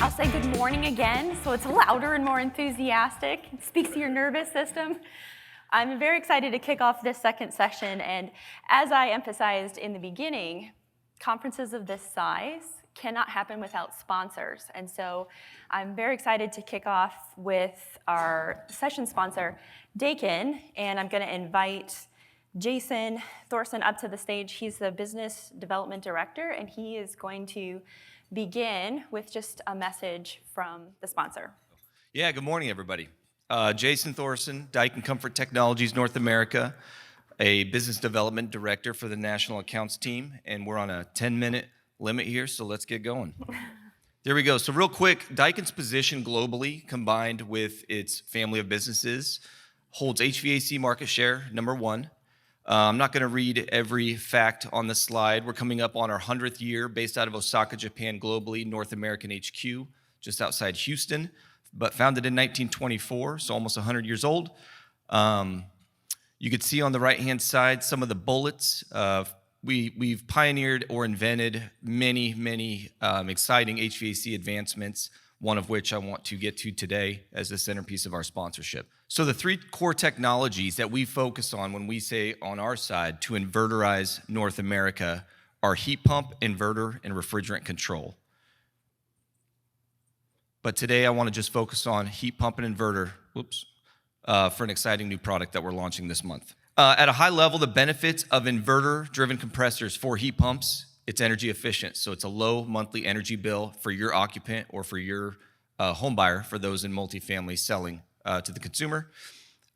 I'll say good morning again, so it's louder and more enthusiastic. It speaks to your nervous system. I'm very excited to kick off this second session, and as I emphasized in the beginning, conferences of this size cannot happen without sponsors, and so I'm very excited to kick off with our session sponsor, Dakin, and I'm going to invite Jason Thorson up to the stage. He's the Business Development Director, and he is going to begin with just a message from the sponsor. Yeah, good morning, everybody. Jason Thorson, Dakin Comfort Technologies North America, a business development director for the national accounts team, and we're on a 10-minute limit here, so let's get going. There we go. So real quick, Dakin's position globally, combined with its family of businesses, holds HVAC market share, number one. I'm not going to read every fact on the slide. We're coming up on our 100th year based out of Osaka, Japan, globally, North American HQ, just outside Houston, but founded in 1924, so almost 100 years old. You could see on the right-hand side some of the bullets. We've pioneered or invented many exciting HVAC advancements, one of which I want to get to today as the centerpiece of our sponsorship. So the three core technologies that we focus on when we say on our side to inverterize North America are heat pump, inverter, and refrigerant control. But today I want to just focus on heat pump and inverter, for an exciting new product that we're launching this month. At a high level, the benefits of inverter-driven compressors for heat pumps, it's energy efficient, so it's a low monthly energy bill for your occupant or for your home buyer, for those in multifamily selling to the consumer.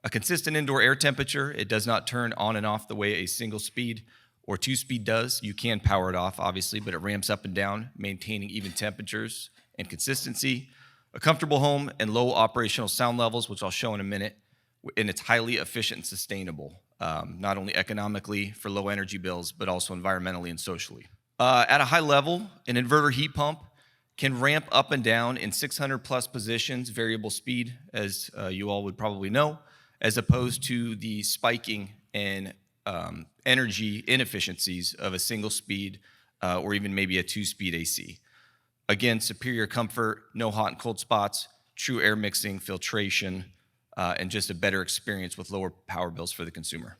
A consistent indoor air temperature, it does not turn on and off the way a single speed or two-speed does. You can power it off, obviously, but it ramps up and down, maintaining even temperatures and consistency. A comfortable home and low operational sound levels, which I'll show in a minute, and it's highly efficient and sustainable, not only economically for low energy bills, but also environmentally and socially. At a high level, an inverter heat pump can ramp up and down in 600 plus positions, variable speed, as you all would probably know, as opposed to the spiking and energy inefficiencies of a single speed or even maybe a two-speed AC. Again, superior comfort, no hot and cold spots, true air mixing, filtration, and just a better experience with lower power bills for the consumer.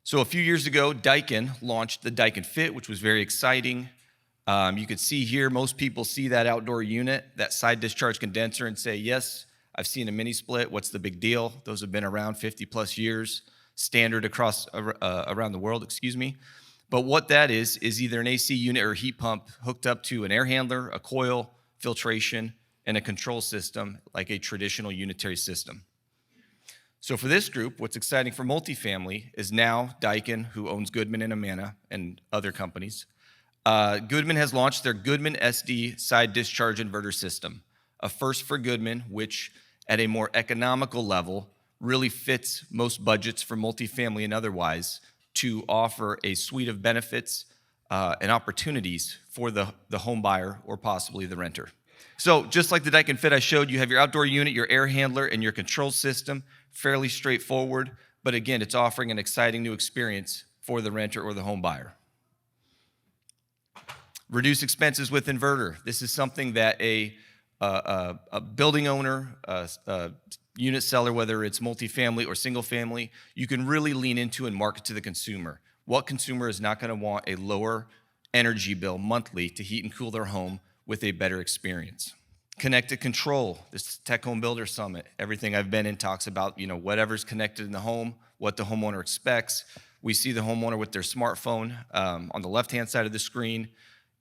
So a few years ago, Dakin launched the Dakin Fit, which was very exciting. You could see here, most people see that outdoor unit, that side discharge condenser, and say, yes, I've seen a mini split. What's the big deal? Those have been around 50 plus years, standard across around the world, But what that is either an AC unit or a heat pump hooked up to an air handler, a coil, filtration, and a control system like a traditional unitary system. So for this group, what's exciting for multifamily is now Dakin, who owns Goodman and Amana and other companies. Goodman has launched their Goodman SD side discharge inverter system, a first for Goodman, which at a more economical level really fits most budgets for multifamily and otherwise to offer a suite of benefits and opportunities for the home buyer or possibly the renter. So just like the Dakin Fit I showed, you have your outdoor unit, your air handler, and your control system, fairly straightforward, but again, it's offering an exciting new experience for the renter or the home buyer. Reduce expenses with inverter. This is something that a building owner, a unit seller, whether it's multifamily or single family, you can really lean into and market to the consumer. What consumer is not going to want a lower energy bill monthly to heat and cool their home with a better experience? Connected control, this TecHome Builder Summit, everything I've been in talks about, whatever's connected in the home, what the homeowner expects. We see the homeowner with their smartphone on the left-hand side of the screen.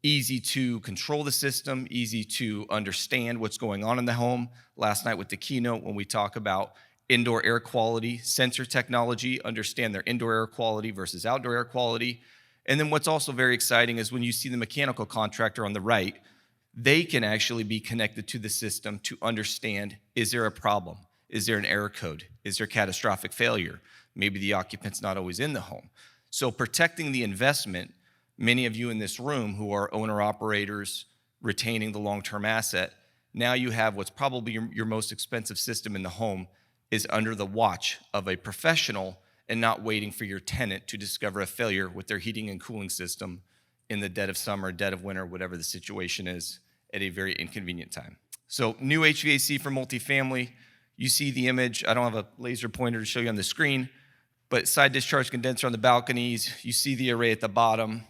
Easy to control the system, easy to understand what's going on in the home. Last night with the keynote, when we talk about indoor air quality, sensor technology, understand their indoor air quality versus outdoor air quality. And then what's also very exciting is when you see the mechanical contractor on the right, they can actually be connected to the system to understand, is there a problem? Is there an error code? Is there catastrophic failure? Maybe the occupant's not always in the home. So protecting the investment, many of you in this room who are owner-operators retaining the long-term asset, now you have what's probably your most expensive system in the home is under the watch of a professional and not waiting for your tenant to discover a failure with their heating and cooling system in the dead of summer, dead of winter, whatever the situation is, at a very inconvenient time. So new HVAC for multifamily. You see the image. I don't have a laser pointer to show you on the screen, but side discharge condenser on the balconies. You see the array at the bottom.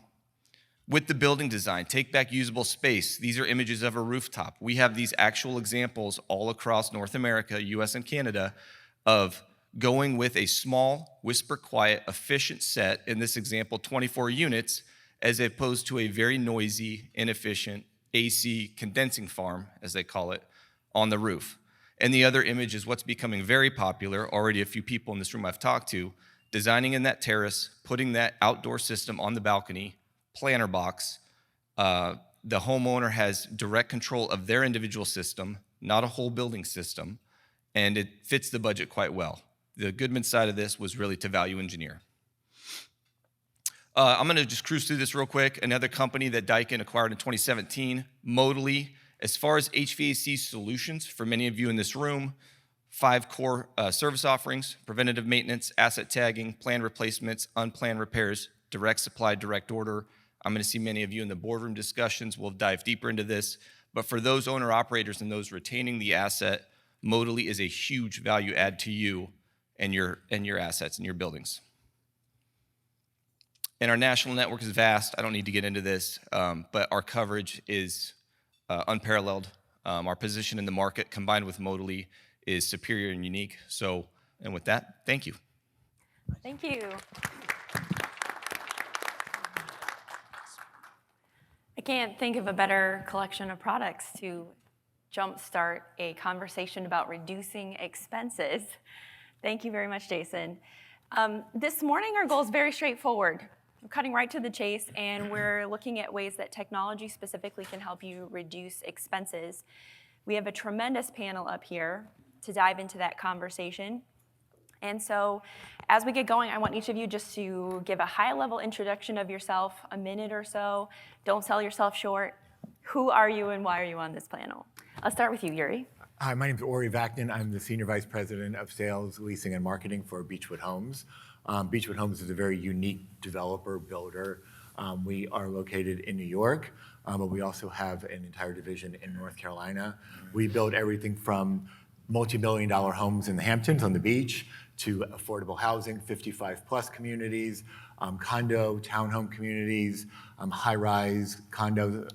With the building design, take back usable space. These are images of a rooftop. We have these actual examples all across North America, US and Canada, of going with a small, whisper quiet, efficient set, in this example, 24 units, as opposed to a very noisy, inefficient AC condensing farm, as they call it, on the roof. And the other image is what's becoming very popular, already a few people in this room I've talked to, designing in that terrace, putting that outdoor system on the balcony, planter box. The homeowner has direct control of their individual system, not a whole building system, and it fits the budget quite well. The Goodman side of this was really to value engineer. I'm gonna just cruise through this real quick. Another company that Daikin acquired in 2017, Modally. As far as HVAC solutions, for many of you in this room, 5 core service offerings: preventative maintenance, asset tagging, planned replacements, unplanned repairs, direct supply, direct order. I'm gonna see many of you in the boardroom discussions. We'll dive deeper into this. But for those owner-operators and those retaining the asset, Modally is a huge value add to you and your assets and your buildings. And our national network is vast. I don't need to get into this, but our coverage is unparalleled. Our position in the market combined with Modally is superior and unique. So, and with that, thank you. Thank you. I can't think of a better collection of products to jumpstart a conversation about reducing expenses. Thank you very much, Jason. This morning, our goal is very straightforward. We're cutting right to the chase, and we're looking at ways that technology specifically can help you reduce expenses. We have a tremendous panel up here to dive into that conversation. And so as we get going, I want each of you just to give a high-level introduction of yourself, a minute or so. Don't sell yourself short. Who are you and why are you on this panel? I'll start with you, Yuri. Hi, my name is Vaknin. I'm the Senior Vice President of Sales, Leasing, and Marketing for Beechwood Homes. Beechwood Homes is a very unique developer, builder. We are located in New York, but we also have an entire division in North Carolina. We build everything from multi-million-dollar homes in the Hamptons on the beach to affordable housing, 55-plus communities, condo, townhome communities, high-rise condos,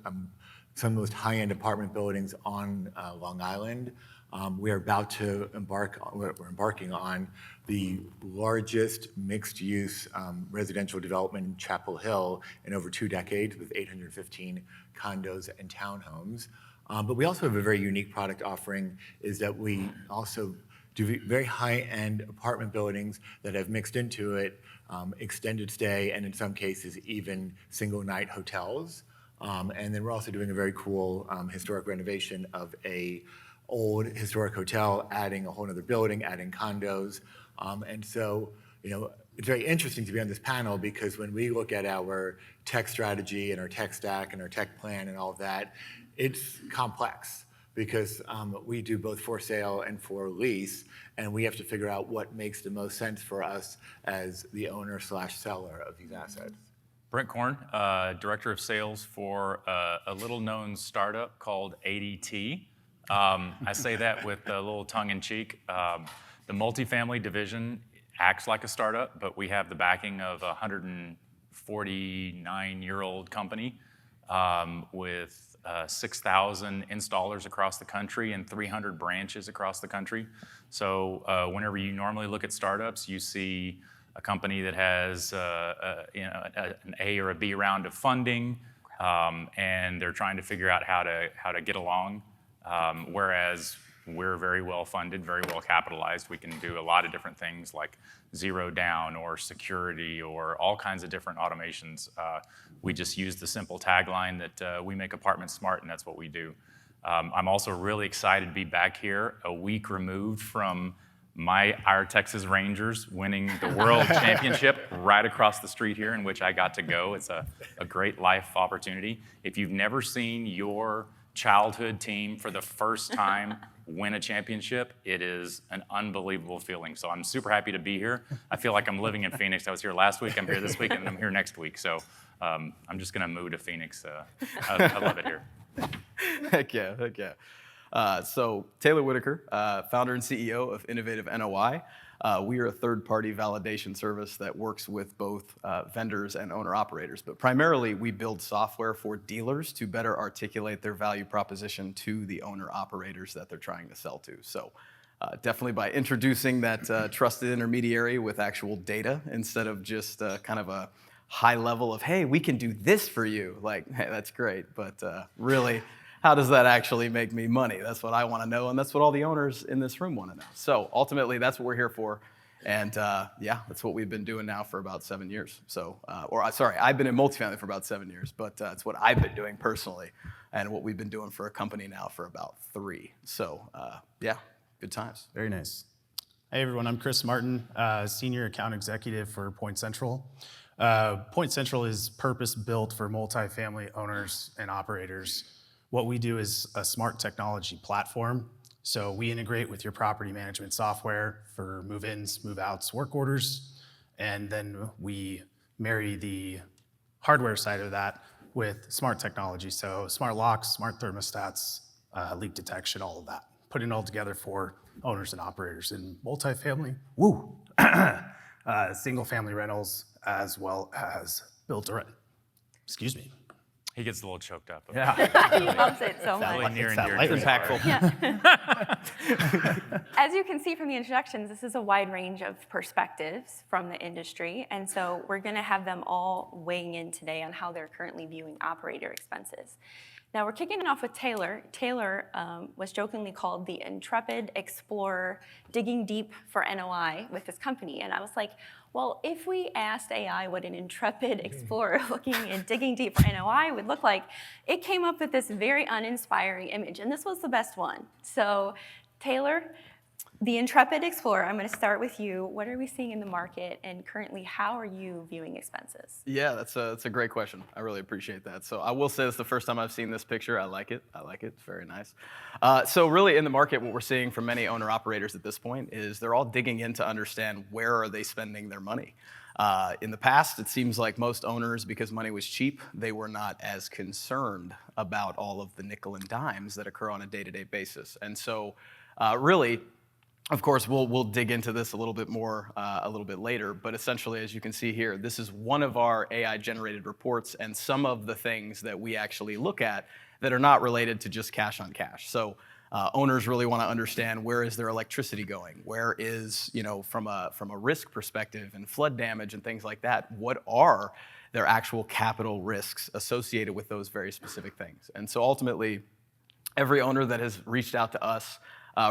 some of the most high-end apartment buildings on Long Island. We're embarking on the largest mixed-use residential development in Chapel Hill in over 2 decades with 815 condos and townhomes. But we also have a very unique product offering, is that we also do very high-end apartment buildings that have mixed into it extended stay and in some cases even single-night hotels. And then we're also doing a very cool historic renovation of a old historic hotel, adding a whole other building, adding condos. And so, it's very interesting to be on this panel because when we look at our tech strategy and our tech stack and our tech plan and all of that, it's complex because we do both for sale and for lease, and we have to figure out what makes the most sense for us as the owner/seller of these assets. Brent Corn, Director of Sales for a little-known startup called ADT. I say that with a little tongue-in-cheek. The multifamily division acts like a startup, but we have the backing of a 149-year-old company with 6,000 installers across the country and 300 branches across the country. So whenever you normally look at startups, you see a company that has an A or a B round of funding, and they're trying to figure out how to get along. Whereas we're very well funded, very well capitalized. We can do a lot of different things like zero down or security or all kinds of different automations. We just use the simple tagline that we make apartments smart, and that's what we do. I'm also really excited to be back here a week removed from our Texas Rangers winning the World Championship right across the street here, in which I got to go. It's a great life opportunity. If you've never seen your childhood team for the first time win a championship, it is an unbelievable feeling. So I'm super happy to be here. I feel like I'm living in Phoenix. I was here last week, I'm here this week, and I'm here next week. So I'm just gonna move to Phoenix. I love it here. Heck yeah, heck yeah. So Taylor Wiederkehr, founder and CEO of Innovative NOI. We are a third-party validation service that works with both vendors and owner-operators, but primarily we build software for dealers to better articulate their value proposition to the owner-operators that they're trying to sell to. So definitely by introducing that trusted intermediary with actual data instead of just kind of a high level of, hey, we can do this for you. Like, hey, that's great, but really, how does that actually make me money? That's what I want to know, and that's what all the owners in this room want to know. So ultimately, that's what we're here for, and yeah, that's what we've been doing now for about 7 years. So, sorry, I've been in multifamily for about 7 years, but it's what I've been doing personally, and what we've been doing for a company now for about 3. So, yeah, good times. Very nice. Hey everyone, I'm Chris Martin, Senior Account Executive for Point Central. Point Central is purpose-built for multifamily owners and operators. What we do is a smart technology platform. So we integrate with your property management software for move-ins, move-outs, work orders, and then we marry the hardware side of that with smart technology. So smart locks, smart thermostats, leak detection, all of that. Putting it all together for owners and operators in multifamily, single-family rentals, as well as build-to-rent. Excuse me. He gets a little choked up. Yeah. He loves it so much. Really near and dear It's to his heart. impactful. As you can see from the introductions, this is a wide range of perspectives from the industry, and so we're going to have them all weighing in today on how they're currently viewing operator expenses. Now we're kicking it off with Taylor. Taylor was jokingly called the intrepid explorer digging deep for NOI with his company, and I was like, well, if we asked AI what an intrepid explorer looking and digging deep for NOI would look like, it came up with this very uninspiring image, and this was the best one. So Taylor, the intrepid explorer, I'm going to start with you. What are we seeing in the market, and currently, how are you viewing expenses? Yeah, that's a great question. I really appreciate that. So I will say this is the first time I've seen this picture. I like it. It's very nice. So really in the market, what we're seeing from many owner-operators at this point is they're all digging in to understand where are they spending their money. In the past, it seems like most owners, because money was cheap, they were not as concerned about all of the nickel and dimes that occur on a day-to-day basis. And so really, of course, we'll dig into this a little bit more a little bit later, but essentially, as you can see here, this is one of our AI-generated reports and some of the things that we actually look at that are not related to just cash on cash. So owners really want to understand where is their electricity going, where is, from a risk perspective and flood damage and things like that, what are their actual capital risks associated with those very specific things. And so ultimately, every owner that has reached out to us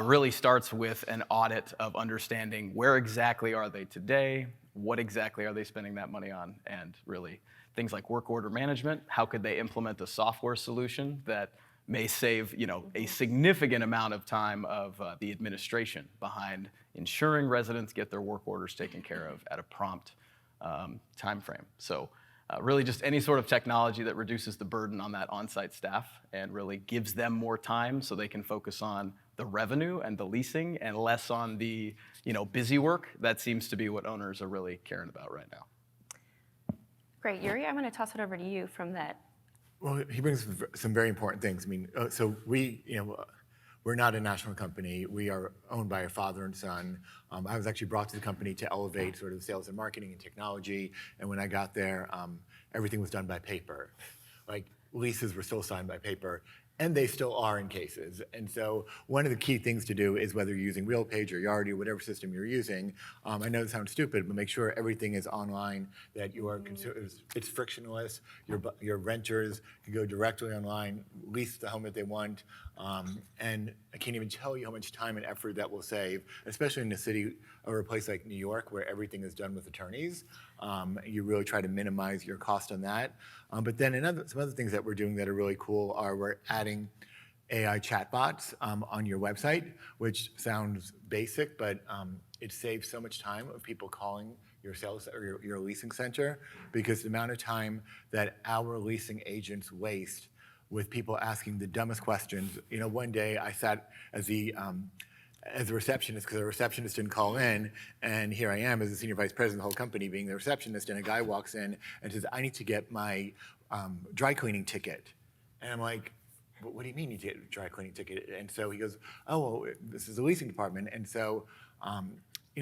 really starts with an audit of understanding where exactly are they today, what exactly are they spending that money on, and really things like work order management. How could they implement a software solution that may save a significant amount of time of the administration behind ensuring residents get their work orders taken care of at a prompt time frame. So really just any sort of technology that reduces the burden on that on-site staff and really gives them more time so they can focus on the revenue and the leasing and less on the busy work. That seems to be what owners are really caring about right now. Great, Yuri, I'm going to toss it over to you from that. Well, he brings some very important things. I mean, so we're not a national company. We are owned by a father and son. I was actually brought to the company to elevate sort of sales and marketing and technology. And when I got there, everything was done by paper. Like leases were still signed by paper. And they still are in cases. And so one of the key things to do is whether you're using RealPage or Yardi or whatever system you're using, I know it sounds stupid, but make sure everything is online, that you are it's frictionless. Your renters can go directly online, lease the home that they want. And I can't even tell you how much time and effort that will save, especially in a city or a place like New York where everything is done with attorneys. You really try to minimize your cost on that. But then some other things that we're doing that are really cool are we're adding AI chatbots on your website, which sounds basic, but it saves so much time of people calling your sales or your leasing center, because the amount of time that our leasing agents waste with people asking the dumbest questions. One day I sat as the receptionist, because the receptionist didn't call in, and here I am as the senior vice president of the whole company being the receptionist, and a guy walks in and says, I need to get my dry cleaning ticket. And I'm like, what do you mean you get a dry cleaning ticket? And so he goes, oh, well, this is the leasing department. And so,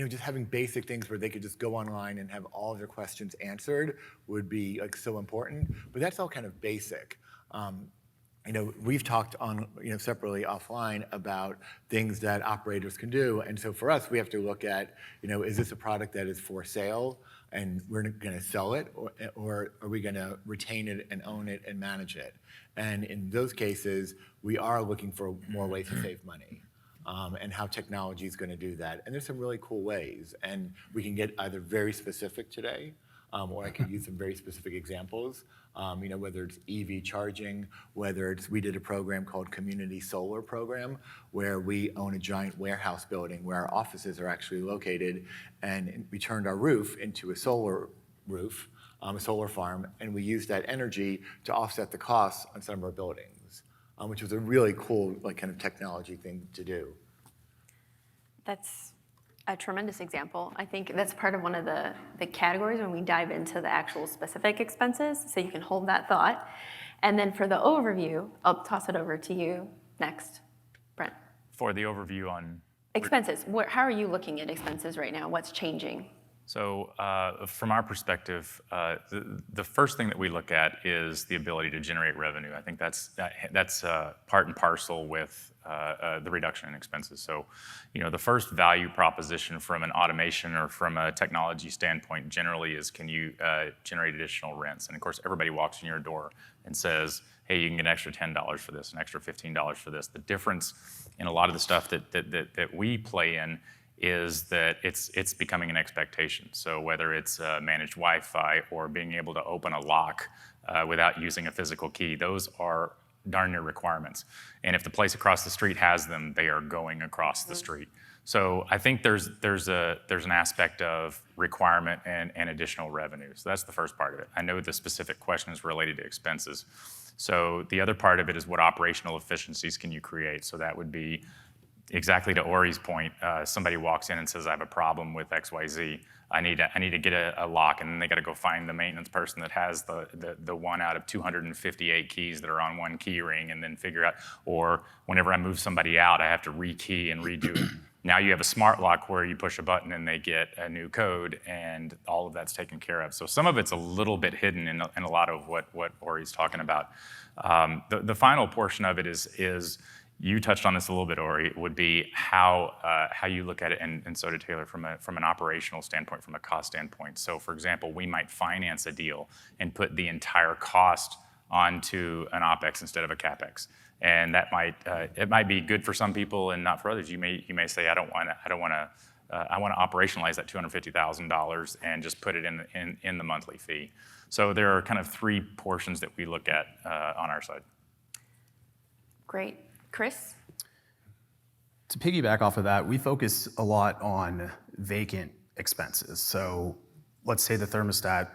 just having basic things where they could just go online and have all of their questions answered would be like so important. But that's all kind of basic. We've talked on, separately offline about things that operators can do. And so for us, we have to look at, is this a product that is for sale and we're going to sell it, or are we going to retain it and own it and manage it? And in those cases, we are looking for more ways to save money. And how technology is going to do that. And there's some really cool ways. And we can get either very specific today, or I could use some very specific examples. Whether it's EV charging, we did a program called Community Solar Program, where we own a giant warehouse building where our offices are actually located, and we turned our roof into a solar roof, a solar farm, and we used that energy to offset the costs on some of our buildings, which was a really cool, kind of technology thing to do. That's a tremendous example. I think that's part of one of the categories when we dive into the actual specific expenses, so you can hold that thought. And then for the overview, I'll toss it over to you next, Brent. For the overview on Expenses, how are you looking at expenses right now? What's changing? So from our perspective, the first thing that we look at is the ability to generate revenue. I think that's part and parcel with the reduction in expenses. So, the first value proposition from an automation or from a technology standpoint generally is, can you generate additional rents? And of course, everybody walks in your door and says, hey, you can get an extra $10 for this, an extra $15 for this. The difference in a lot of the stuff that we play in is that it's becoming an expectation. So whether it's managed Wi-Fi or being able to open a lock without using a physical key, those are darn near requirements. And if the place across the street has them, they are going across the street. So I think there's an aspect of requirement and additional revenue. So that's the first part of it. I know the specific question is related to expenses. So the other part of it is, what operational efficiencies can you create? So that would be exactly to Ori's point. Somebody walks in and says, I have a problem with XYZ. I need to get a lock, and then they got to go find the maintenance person that has the one out of 258 keys that are on one key ring, and then figure out, or whenever I move somebody out, I have to rekey and redo it. Now you have a smart lock where you push a button and they get a new code, and all of that's taken care of. So some of it's a little bit hidden in a lot of what Ori's talking about. The final portion of it is you touched on this a little bit, Ori, would be how you look at it, and so did Taylor, from an operational standpoint, from a cost standpoint. So for example, we might finance a deal and put the entire cost onto an opex instead of a capex. And that might be good for some people and not for others. You may say, I want to operationalize that $250,000 and just put it in the monthly fee. So there are kind of three portions that we look at on our side. Great. Chris? To piggyback off of that, we focus a lot on vacant expenses. So let's say the thermostat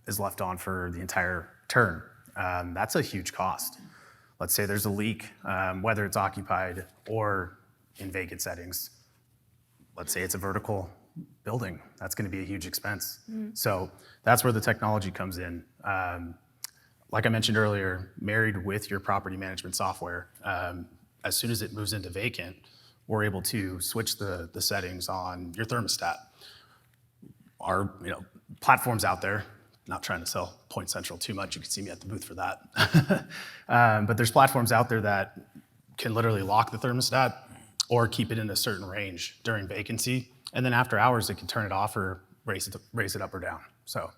is left on for the entire term. That's a huge cost. Let's say there's a leak, whether it's occupied or in vacant settings. Let's say it's a vertical building. That's going to be a huge expense. So that's where the technology comes in. Like I mentioned earlier, married with your property management software, as soon as it moves into vacant, we're able to switch the settings on your thermostat. Our platforms out there, not trying to sell Point Central too much, you can see me at the booth for that. But there's platforms out there that can literally lock the thermostat or keep it in a certain range during vacancy. And then after hours, it can turn it off or raise it up or down. So,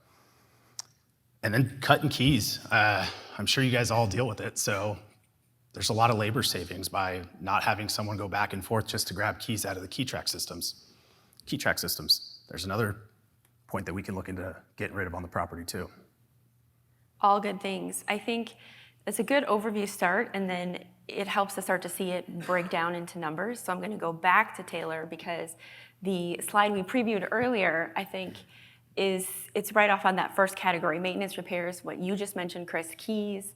and then cutting keys. I'm sure you guys all deal with it. So there's a lot of labor savings by not having someone go back and forth just to grab keys out of the key track systems. There's another point that we can look into getting rid of on the property too. All good things. I think it's a good overview start, and then it helps us start to see it break down into numbers. So I'm going to go back to Taylor, because the slide we previewed earlier, I think, it's right off on that first category: maintenance, repairs, what you just mentioned, Chris, keys.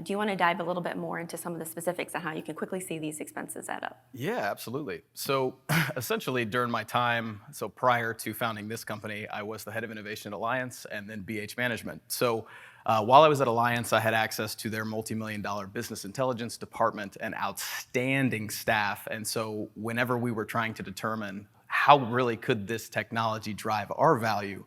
Do you want to dive a little bit more into some of the specifics on how you can quickly see these expenses add up? Yeah, absolutely. So essentially during my time, so prior to founding this company, I was the head of Innovation at Alliance and then BH Management. So While I was at Alliance, I had access to their multi-million-dollar business intelligence department and outstanding staff. And so whenever we were trying to determine how really could this technology drive our value,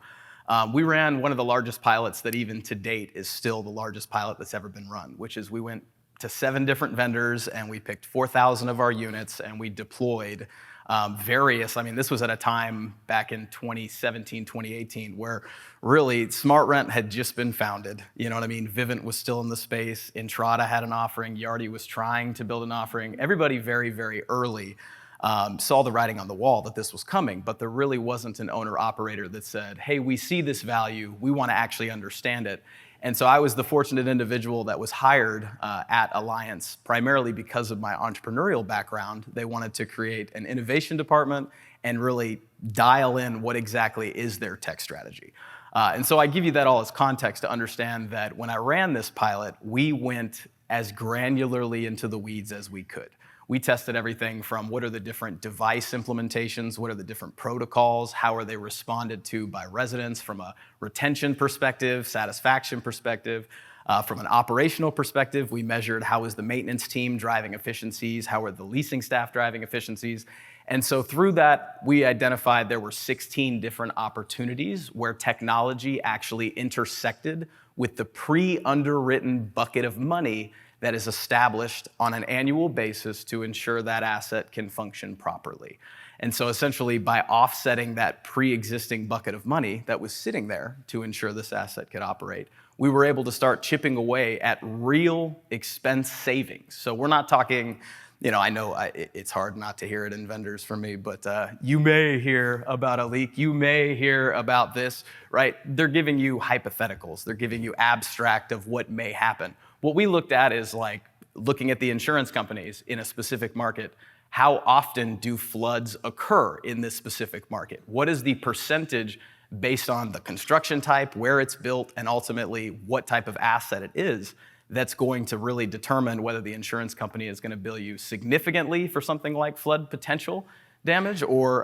we ran one of the largest pilots that even to date is still the largest pilot that's ever been run, which is we went to 7 different vendors and we picked 4,000 of our units and we deployed this was at a time back in 2017, 2018, where really SmartRent had just been founded. You know what I mean? Vivint was still in the space. Entrada had an offering. Yardi was trying to build an offering. Everybody very, very early saw the writing on the wall that this was coming, but there really wasn't an owner-operator that said, hey, we see this value. We want to actually understand it. And so I was the fortunate individual that was hired at Alliance primarily because of my entrepreneurial background. They wanted to create an innovation department and really dial in what exactly is their tech strategy. And so I give you that all as context to understand that when I ran this pilot, we went as granularly into the weeds as we could. We tested everything from what are the different device implementations, what are the different protocols, how are they responded to by residents from a retention perspective, satisfaction perspective. From an operational perspective, we measured how is the maintenance team driving efficiencies, how are the leasing staff driving efficiencies. And so through that, we identified there were 16 different opportunities where technology actually intersected with the pre-underwritten bucket of money that is established on an annual basis to ensure that asset can function properly. And so essentially by offsetting that pre-existing bucket of money that was sitting there to ensure this asset could operate, we were able to start chipping away at real expense savings. So we're not talking, I know it's hard not to hear it in vendors for me, but you may hear about a leak, you may hear about this, right? They're giving you hypotheticals, they're giving you abstract of what may happen. What we looked at is like looking at the insurance companies in a specific market. How often do floods occur in this specific market? What is the percentage based on the construction type, where it's built, and ultimately what type of asset it is that's going to really determine whether the insurance company is going to bill you significantly for something like flood potential damage or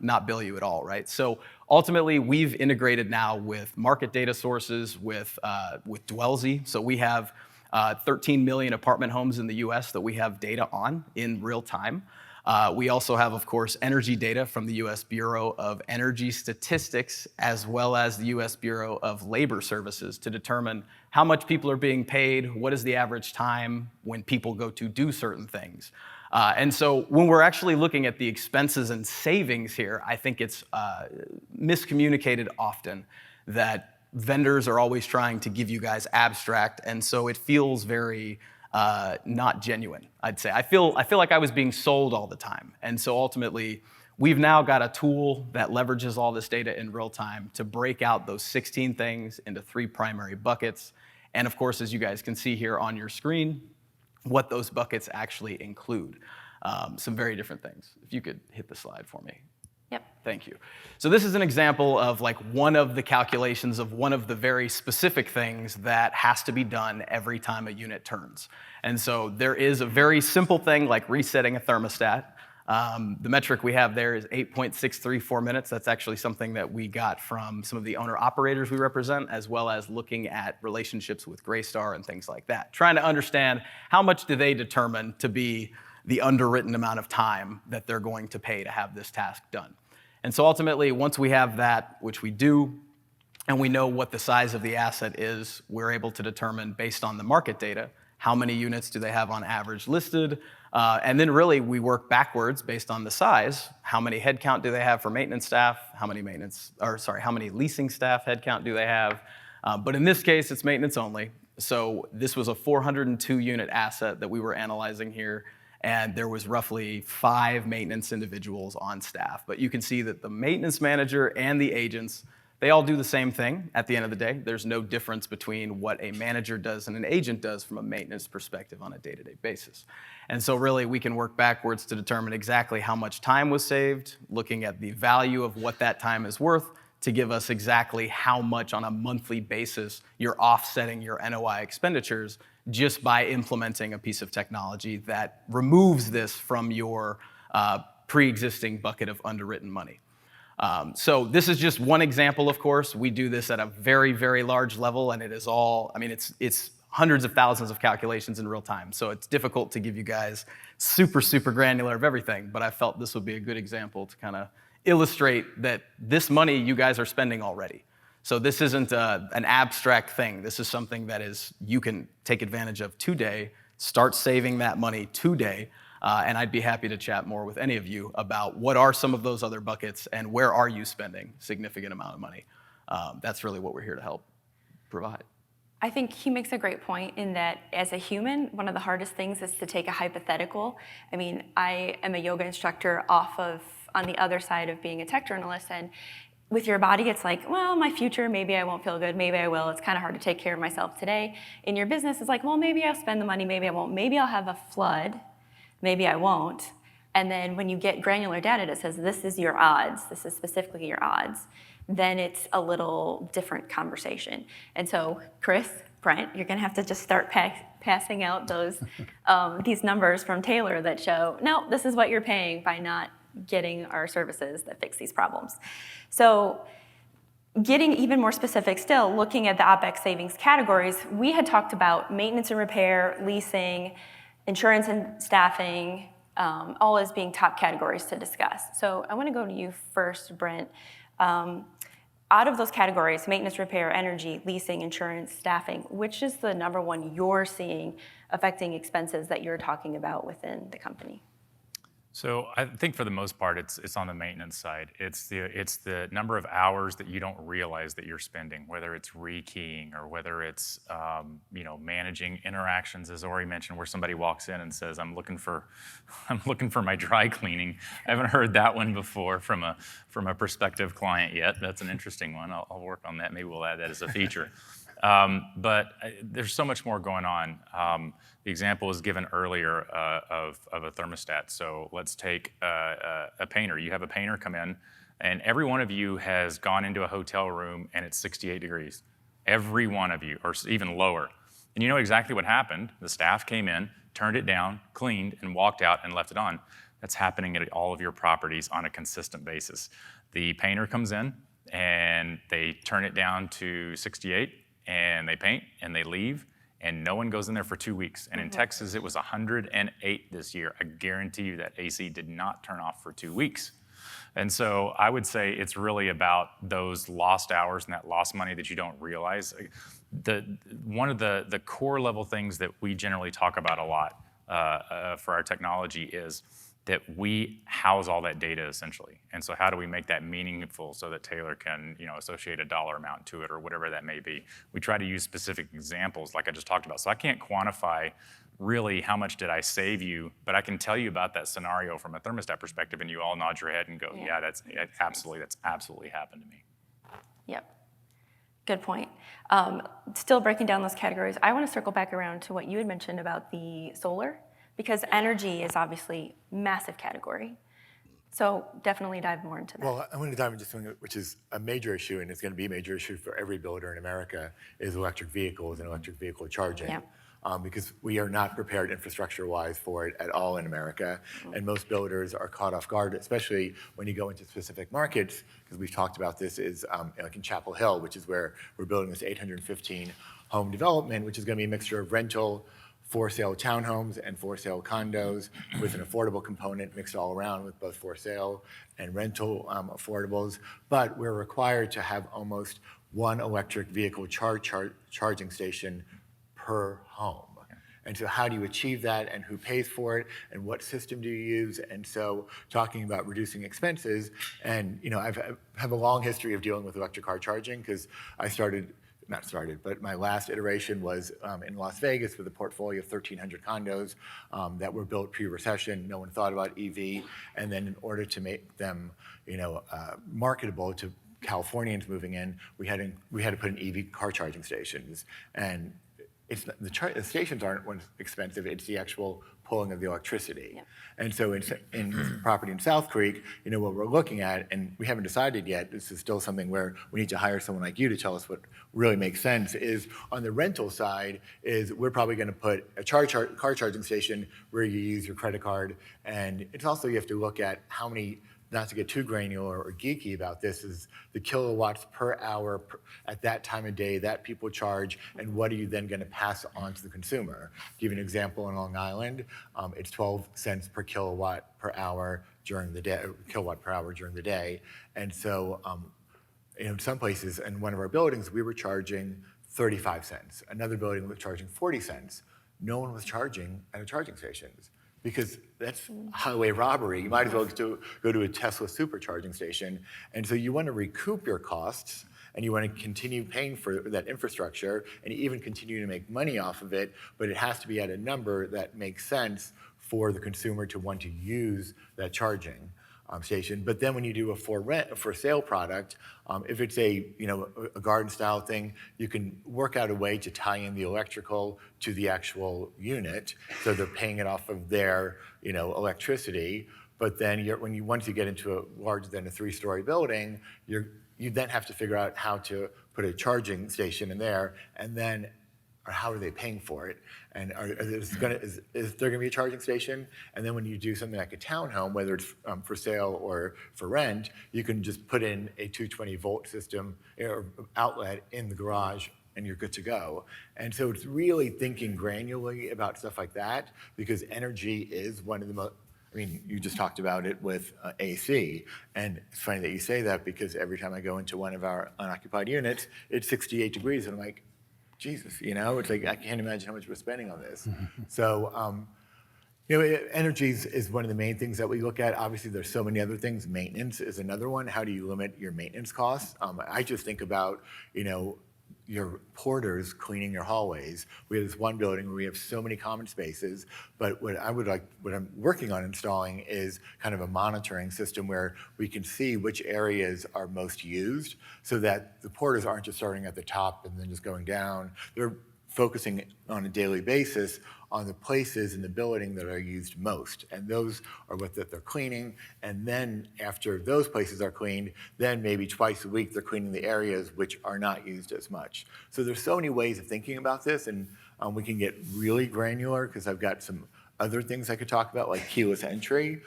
not bill you at all, right? So ultimately, we've integrated now with market data sources, with Dwellsy. So we have 13 million apartment homes in the US that we have data on in real time. We also have, of course, energy data from the US Bureau of Energy Statistics, as well as the US Bureau of Labor Services to determine how much people are being paid, what is the average time when people go to do certain things. And so when we're actually looking at the expenses and savings here, I think it's miscommunicated often that vendors are always trying to give you guys abstract, and so it feels very not genuine, I'd say. I feel like I was being sold all the time. And so ultimately, we've now got a tool that leverages all this data in real time to break out those 16 things into 3 primary buckets. And of course, as you guys can see here on your screen, what those buckets actually include. Some very different things. If you could hit the slide for me. Yep. Thank you. So this is an example of like one of the calculations of one of the very specific things that has to be done every time a unit turns. And so there is a very simple thing like resetting a thermostat. The metric we have there is 8.634 minutes. That's actually something that we got from some of the owner-operators we represent, as well as looking at relationships with Greystar and things like that, trying to understand how much do they determine to be the underwritten amount of time that they're going to pay to have this task done. And so ultimately, once we have that, which we do, and we know what the size of the asset is, we're able to determine based on the market data, how many units do they have on average listed, and then really we work backwards based on the size. How many headcount do they have for maintenance staff? How many leasing staff headcount do they have? But in this case, it's maintenance only. So this was a 402 unit asset that we were analyzing here, and there was roughly 5 maintenance individuals on staff. But you can see that the maintenance manager and the agents, they all do the same thing at the end of the day. There's no difference between what a manager does and an agent does from a maintenance perspective on a day-to-day basis. And so really we can work backwards to determine exactly how much time was saved, looking at the value of what that time is worth to give us exactly how much on a monthly basis you're offsetting your NOI expenditures just by implementing a piece of technology that removes this from your pre-existing bucket of underwritten money. So this is just one example, of course. We do this at a very, very large level, and it is all, I mean, it's hundreds of thousands of calculations in real time. So it's difficult to give you guys super, super granular of everything, but I felt this would be a good example to kind of illustrate that this money you guys are spending already. So this isn't an abstract thing. This is something that is you can take advantage of today, start saving that money today, and I'd be happy to chat more with any of you about what are some of those other buckets and where are you spending a significant amount of money. That's really what we're here to help provide. I think he makes a great point in that as a human, one of the hardest things is to take a hypothetical. I mean, I am a yoga instructor on the other side of being a tech journalist, and with your body, it's like, well, my future, maybe I won't feel good, maybe I will. It's kind of hard to take care of myself today. In your business, it's like, well, maybe I'll spend the money, maybe I won't. Maybe I'll have a flood, maybe I won't. And then when you get granular data that says this is your odds, this is specifically your odds, then it's a little different conversation. And so, Chris, Brent, you're gonna have to just start passing out those these numbers from Taylor that show, no, this is what you're paying by not getting our services that fix these problems. So getting even more specific still, looking at the OPEX savings categories, we had talked about maintenance and repair, leasing, insurance and staffing, all as being top categories to discuss. So I wanna go to you first, Brent. Out of those categories, maintenance, repair, energy, leasing, insurance, staffing, which is the number one you're seeing affecting expenses that you're talking about within the company? So I think for the most part, it's on the maintenance side. It's the number of hours that you don't realize that you're spending, whether it's rekeying or whether it's managing interactions, as Ori mentioned, where somebody walks in and says, "I'm looking for my dry cleaning." I haven't heard that one before from a prospective client yet. That's an interesting one. I'll work on that. Maybe we'll add that as a feature. But there's so much more going on. The example was given earlier of a thermostat. So let's take a painter. You have a painter come in, and every one of you has gone into a hotel room and it's 68 degrees. Every one of you, or even lower. And you know exactly what happened. The staff came in, turned it down, cleaned, and walked out and left it on. That's happening at all of your properties on a consistent basis. The painter comes in and they turn it down to 68, and they paint and they leave, and no one goes in there for 2 weeks. And in Texas, it was 108 this year. I guarantee you that AC did not turn off for 2 weeks. And so I would say it's really about those lost hours and that lost money that you don't realize. One of the core level things that we generally talk about a lot for our technology is that we house all that data essentially. And so how do we make that meaningful so that Taylor can associate a dollar amount to it or whatever that may be? We try to use specific examples like I just talked about. So I can't quantify really how much did I save you, but I can tell you about that scenario from a thermostat perspective and you all nod your head and go, yeah, that's absolutely happened to me. Yep. Good point. Still breaking down those categories, I want to circle back around to what you had mentioned about the solar, because energy is obviously a massive category. So definitely dive more into that. Well, I'm going to dive into something which is a major issue, and it's going to be a major issue for every builder in America, is electric vehicles and electric vehicle charging. Yeah. Because we are not prepared infrastructure-wise for it at all in America. And most builders are caught off guard, especially when you go into specific markets, because we've talked about this, is like in Chapel Hill, which is where we're building this 815 home development, which is going to be a mixture of rental, for-sale townhomes and for-sale condos with an affordable component mixed all around with both for-sale and rental affordables. But we're required to have almost one electric vehicle charging station per home. And so how do you achieve that, and who pays for it, and what system do you use? And so talking about reducing expenses, and I have a long history of dealing with electric car charging, because but my last iteration was in Las Vegas with a portfolio of 1,300 condos that were built pre-recession. No one thought about EV, and then in order to make them, marketable to Californians moving in, we had to put in EV car charging stations. And the stations aren't what's expensive, it's the actual pulling of the electricity. Yeah. And so in property in South Creek, what we're looking at, and we haven't decided yet, this is still something where we need to hire someone like you to tell us what really makes sense, is on the rental side, is we're probably gonna put a car charging station where you use your credit card, and it's also, you have to look at how many not to get too granular or geeky about this, is the kilowatts per hour at that time of day that people charge, and what are you then going to pass on to the consumer? Give you an example in Long Island, it's 12 cents per kilowatt per hour during the day, and so in some places, in one of our buildings, we were charging 35 cents. Another building was charging 40 cents. No one was charging at a charging stations, because that's highway robbery. You might as well go to a Tesla supercharging station. And so you want to recoup your costs, and you want to continue paying for that infrastructure, and even continue to make money off of it, but it has to be at a number that makes sense for the consumer to want to use that charging station. But then when you do a for sale product, if it's a garden style thing, you can work out a way to tie in the electrical to the actual unit, so they're paying it off of their electricity. But then once you get into a larger than a 3-story building, you then have to figure out how to put a charging station in there, and then or how are they paying for it? And is there gonna be a charging station? And then when you do something like a townhome, whether it's for sale or for rent, you can just put in a 220-volt system or outlet in the garage, and you're good to go. And so it's really thinking granularly about stuff like that, because energy is one of the most, you just talked about it with AC, and it's funny that you say that, because every time I go into one of our unoccupied units, it's 68 degrees, and I'm like, Jesus, it's like I can't imagine how much we're spending on this. So, energy is one of the main things that we look at. Obviously, there's so many other things. Maintenance is another one. How do you limit your maintenance costs? I just think about, your porters cleaning your hallways. We have this one building where we have so many common spaces, but what I'm working on installing is kind of a monitoring system where we can see which areas are most used, so that the porters aren't just starting at the top and then just going down. They're focusing on a daily basis on the places in the building that are used most, and those are what that they're cleaning. And then after those places are cleaned, then maybe twice a week they're cleaning the areas which are not used as much. So there's so many ways of thinking about this, and we can get really granular, because I've got some other things I could talk about, like keyless entry,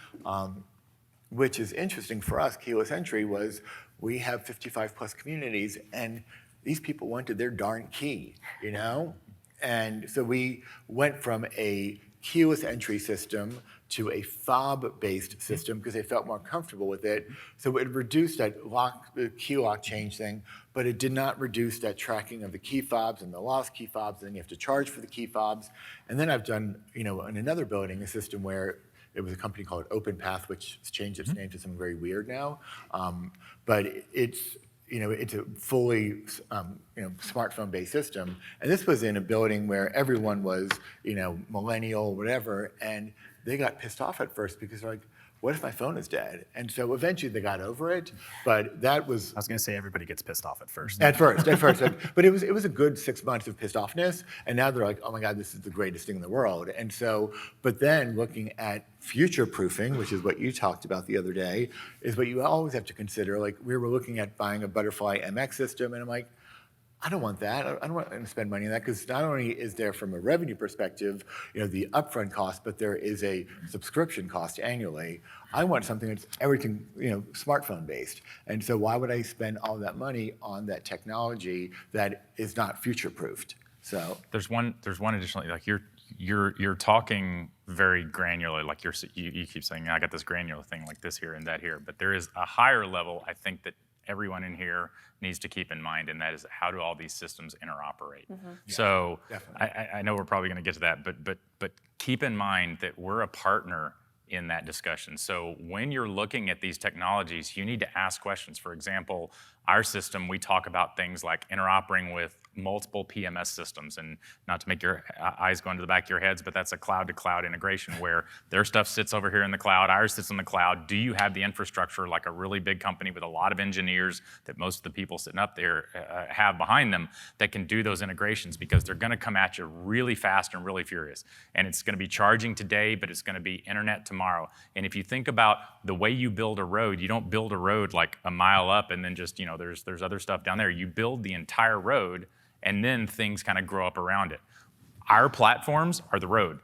which is interesting for us. Keyless entry was, we have 55 plus communities, and these people wanted their darn key, And so we went from a keyless entry system to a fob-based system, because they felt more comfortable with it. So it reduced that key lock change thing, but it did not reduce that tracking of the key fobs and the lost key fobs, and then you have to charge for the key fobs. And then I've done, in another building, a system where it was a company called OpenPath, which has changed its name to something very weird now. But it's a fully, smartphone-based system. And this was in a building where everyone was, millennial, whatever, and they got pissed off at first, because they're like, what if my phone is dead? And so eventually they got over it, but that was... I was gonna say everybody gets pissed off at first. At first. But it was a good 6 months of pissed offness, and now they're like, oh my God, this is the greatest thing in the world. And so, but then looking at future-proofing, which is what you talked about the other day, is what you always have to consider. Like, we were looking at buying a Butterfly MX system, and I'm like, I don't want that. I don't want to spend money on that, because not only is there, from a revenue perspective, the upfront cost, but there is a subscription cost annually. I want something that's everything, smartphone based. And so why would I spend all that money on that technology that is not future proofed? So there's one additional, like you're talking very granular, like you keep saying, I got this granular thing like this here and that here, but there is a higher level, I think, that everyone in here needs to keep in mind, and that is, how do all these systems interoperate? Mm-hmm. So I know we're probably going to get to that, but keep in mind that we're a partner in that discussion. So when you're looking at these technologies, you need to ask questions. For example, our system, we talk about things like interoperating with multiple PMS systems, and not to make your eyes go into the back of your heads, but that's a cloud-to-cloud integration where their stuff sits over here in the cloud, ours sits in the cloud. Do you have the infrastructure like a really big company with a lot of engineers that most of the people sitting up there have behind them that can do those integrations? Because they're gonna come at you really fast and really furious. And it's gonna be charging today, but it's gonna be internet tomorrow. And if you think about the way you build a road, you don't build a road like a mile up and then just, there's other stuff down there. You build the entire road, and then things kind of grow up around it. Our platforms are the road.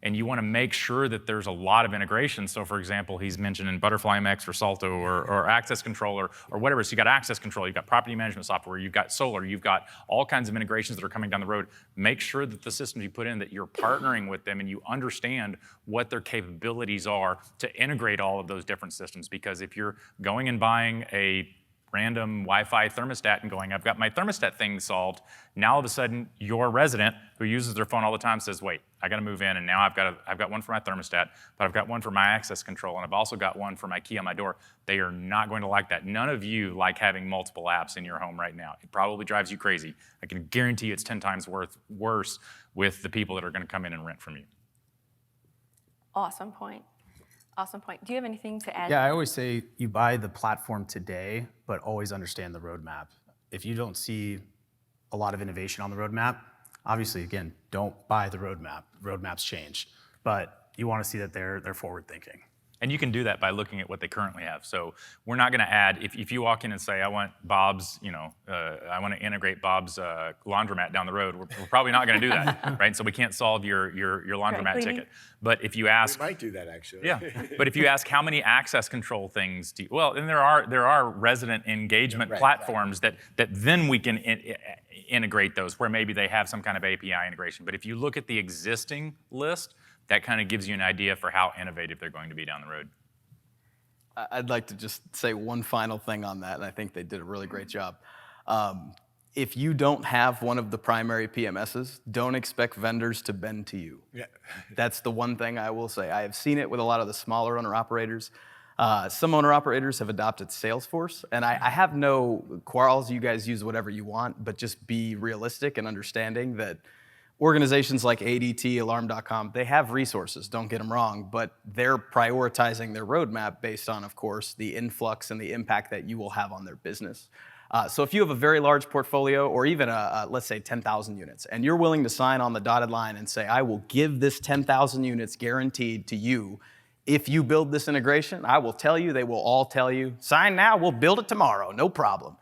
and you want to make sure that there's a lot of integration. So for example, he's mentioning Butterfly MX or Salto or access control or whatever. So you got access control, you've got property management software, you've got solar, you've got all kinds of integrations that are coming down the road. Make sure that the systems you put in, that you're partnering with them and you understand what their capabilities are to integrate all of those different systems. Because if you're going and buying a random Wi-Fi thermostat and going, I've got my thermostat thing solved. Now all of a sudden, your resident who uses their phone all the time says, wait, I got to move in, and now I've got one for my thermostat, but I've got one for my access control, and I've also got one for my key on my door. They are not going to like that. None of you like having multiple apps in your home right now. It probably drives you crazy. I can guarantee you it's 10 times worse with the people that are going to come in and rent from you. Awesome point. Awesome point. Do you have anything to add? Yeah, I always say you buy the platform today, but always understand the roadmap. If you don't see a lot of innovation on the roadmap, obviously, again, don't buy the roadmap. Roadmaps change, but you want to see that they're forward thinking. And you can do that by looking at what they currently have. So we're not going to add, if you walk in and say, I want Bob's, I want to integrate Bob's laundromat down the road, we're probably not going to do that, right? So we can't solve your laundromat ticket. But if you ask, We might do that, actually. yeah. But if you ask how many access control things do you, well, then there are resident engagement platforms that then we can integrate those where maybe they have some kind of API integration. But if you look at the existing list, that kind of gives you an idea for how innovative they're going to be down the road. I'd like to just say one final thing on that, and I think they did a really great job. If you don't have one of the primary PMSs, don't expect vendors to bend to you. Yeah. That's the one thing I will say. I have seen it with a lot of the smaller owner-operators. Some owner-operators have adopted Salesforce, and I have no quarrels. You guys use whatever you want, but just be realistic and understanding that organizations like ADT, Alarm.com, they have resources, don't get them wrong, but they're prioritizing their roadmap based on, of course, the influx and the impact that you will have on their business. So if you have a very large portfolio or even, let's say 10,000 units, and you're willing to sign on the dotted line and say, I will give this 10,000 units guaranteed to you if you build this integration, I will tell you, they will all tell you, sign now, we'll build it tomorrow, no problem.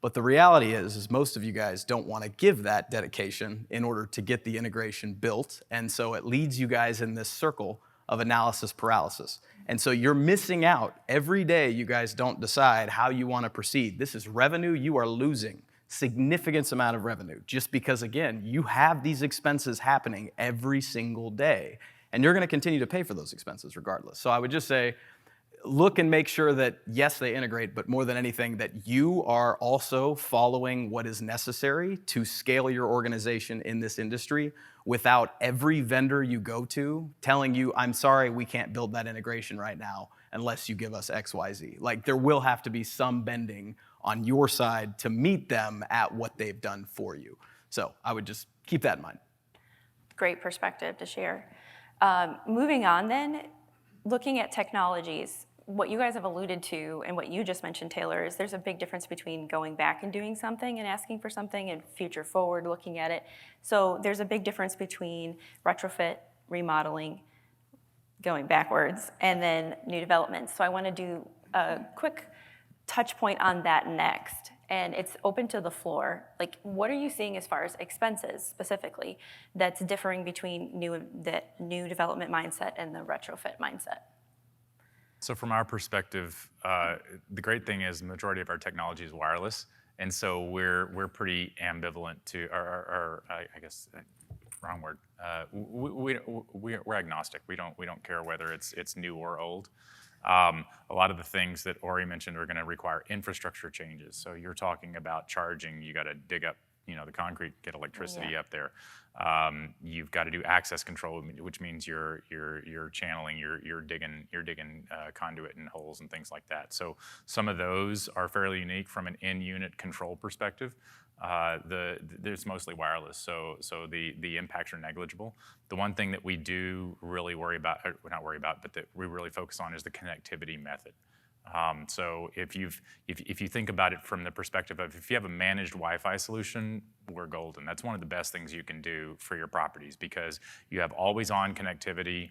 But the reality is most of you guys don't want to give that dedication in order to get the integration built. And so it leads you guys in this circle of analysis paralysis. And so you're missing out. Every day you guys don't decide how you want to proceed. This is revenue you are losing, significant amount of revenue, just because, again, you have these expenses happening every single day. And you're going to continue to pay for those expenses regardless. So I would just say, look and make sure that, yes, they integrate, but more than anything, that you are also following what is necessary to scale your organization in this industry without every vendor you go to telling you, I'm sorry, we can't build that integration right now unless you give us X, Y, Z. Like, there will have to be some bending on your side to meet them at what they've done for you. So I would just keep that in mind. Great perspective to share. Moving on then, looking at technologies, what you guys have alluded to and what you just mentioned, Taylor, is there's a big difference between going back and doing something and asking for something and future forward looking at it. So there's a big difference between retrofit, remodeling, going backwards, and then new developments. So I want to do a quick touch point on that next. And it's open to the floor. Like, what are you seeing as far as expenses specifically that's differing between the new development mindset and the retrofit mindset? So from our perspective, the great thing is the majority of our technology is wireless, and so we're pretty ambivalent to, I guess, wrong word. We're agnostic. We don't care whether it's new or old. A lot of the things that Ori mentioned are going to require infrastructure changes. So you're talking about charging. You got to dig up, the concrete, get electricity up there. You've got to do access control, which means you're channeling, you're digging conduit and holes and things like that. So some of those are fairly unique from an in-unit control perspective. There's mostly wireless, so the impacts are negligible. The one thing that we do really worry about, or not worry about, but that we really focus on is the connectivity method. So if you think about it from the perspective of, if you have a managed Wi-Fi solution, we're golden. That's one of the best things you can do for your properties, because you have always-on connectivity.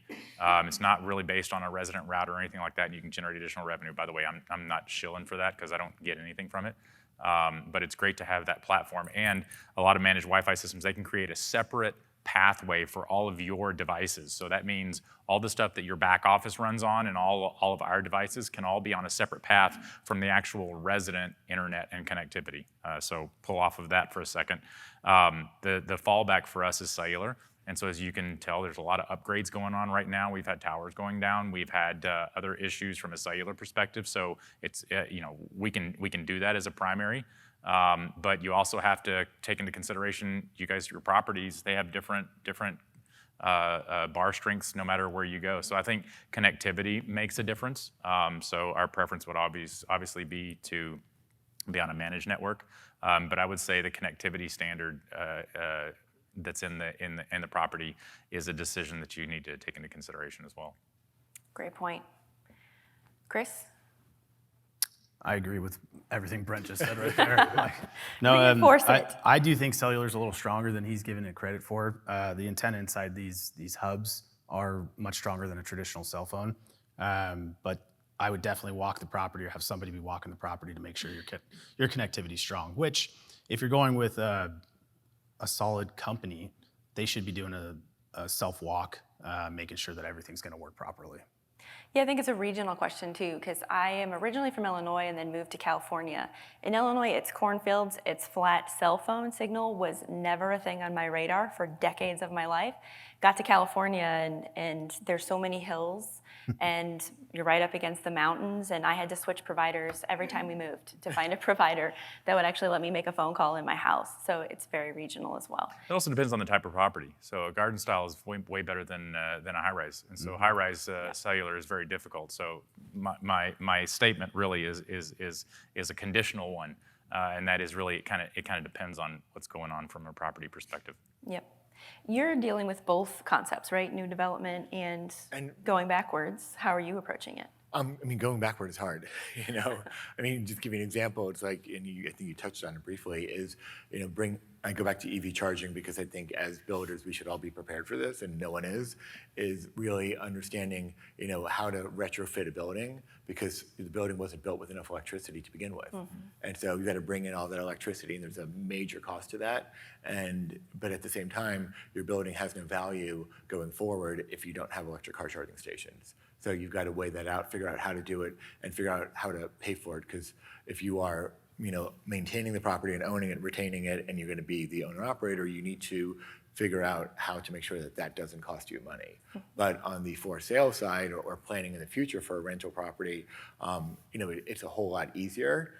It's not really based on a resident router or anything like that, and you can generate additional revenue. By the way, I'm not shilling for that because I don't get anything from it. But it's great to have that platform. And a lot of managed Wi-Fi systems, they can create a separate pathway for all of your devices. So that means all the stuff that your back office runs on and all of our devices can all be on a separate path from the actual resident internet and connectivity. So pull off of that for a second. The fallback for us is cellular. And so as you can tell, there's a lot of upgrades going on right now. We've had towers going down. We've had other issues from a cellular perspective. So it's, we can do that as a primary. But you also have to take into consideration, your properties, they have different bar strengths no matter where you go. So I think connectivity makes a difference. So our preference would obviously be to be on a managed network. But I would say the connectivity standard that's in the property is a decision that you need to take into consideration as well. Great point. Chris? I agree with everything Brent just said right there. Reinforce it. I do think cellular is a little stronger than he's given it credit for. The antenna inside these hubs are much stronger than a traditional cell phone. But I would definitely walk the property or have somebody be walking the property to make sure your connectivity is strong. Which, if you're going with a solid company, they should be doing a self-walk, making sure that everything's going to work properly. Yeah, I think it's a regional question too, because I am originally from Illinois and then moved to California. In Illinois, it's cornfields, it's flat. Cell phone signal was never a thing on my radar for decades of my life. Got to California and there's so many hills and you're right up against the mountains, and I had to switch providers every time we moved to find a provider that would actually let me make a phone call in my house. So it's very regional as well. It also depends on the type of property. So a garden style is way better than a high-rise. And so high-rise cellular is very difficult. So my statement really is a conditional one. And that is really, it kind of depends on what's going on from a property perspective. Yep. You're dealing with both concepts, right? New development and going backwards. How are you approaching it? I mean, going backward is hard, I mean, just give you an example. It's like, and I think you touched on it briefly, is, I go back to EV charging because I think as builders, we should all be prepared for this, and no one is really understanding, how to retrofit a building, because the building wasn't built with enough electricity to begin with. Mm-hmm. And so you got to bring in all that electricity, and there's a major cost to that. But at the same time, your building has no value going forward if you don't have electric car charging stations. So you've got to weigh that out, figure out how to do it, and figure out how to pay for it. Because if you are, maintaining the property and owning it, retaining it, and you're going to be the owner-operator, you need to figure out how to make sure that that doesn't cost you money. But on the for sale side, or planning in the future for a rental property, it's a whole lot easier.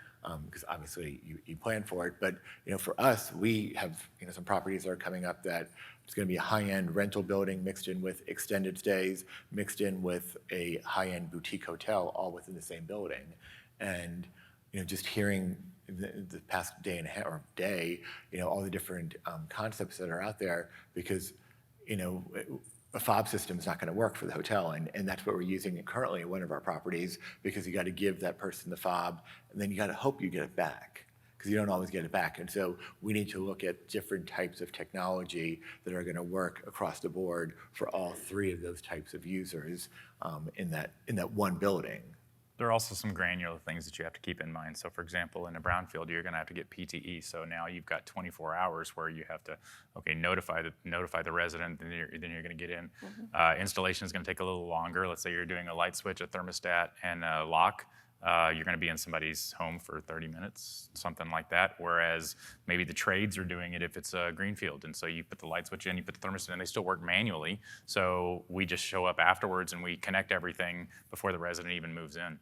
Because obviously you plan for it, but for us, we have some properties that are coming up that it's going to be a high-end rental building mixed in with extended stays, mixed in with a high-end boutique hotel, all within the same building. And just hearing the past day and a half or day, all the different concepts that are out there, because a fob system is not going to work for the hotel, and that's what we're using currently at one of our properties, because you got to give that person the fob, and then you got to hope you get it back, because you don't always get it back. And so we need to look at different types of technology that are going to work across the board for all three of those types of users in that one building. There are also some granular things that you have to keep in mind. So for example, in a brownfield, you're going to have to get PTE. So now you've got 24 hours where you have to, notify the resident, then you're going to get in. Mm-hmm. Installation is going to take a little longer. Let's say you're doing a light switch, a thermostat, and a lock. You're going to be in somebody's home for 30 minutes, something like that. Whereas maybe the trades are doing it if it's a greenfield. And so you put the light switch in, you put the thermostat in, they still work manually. So we just show up afterwards and we connect everything before the resident even moves in.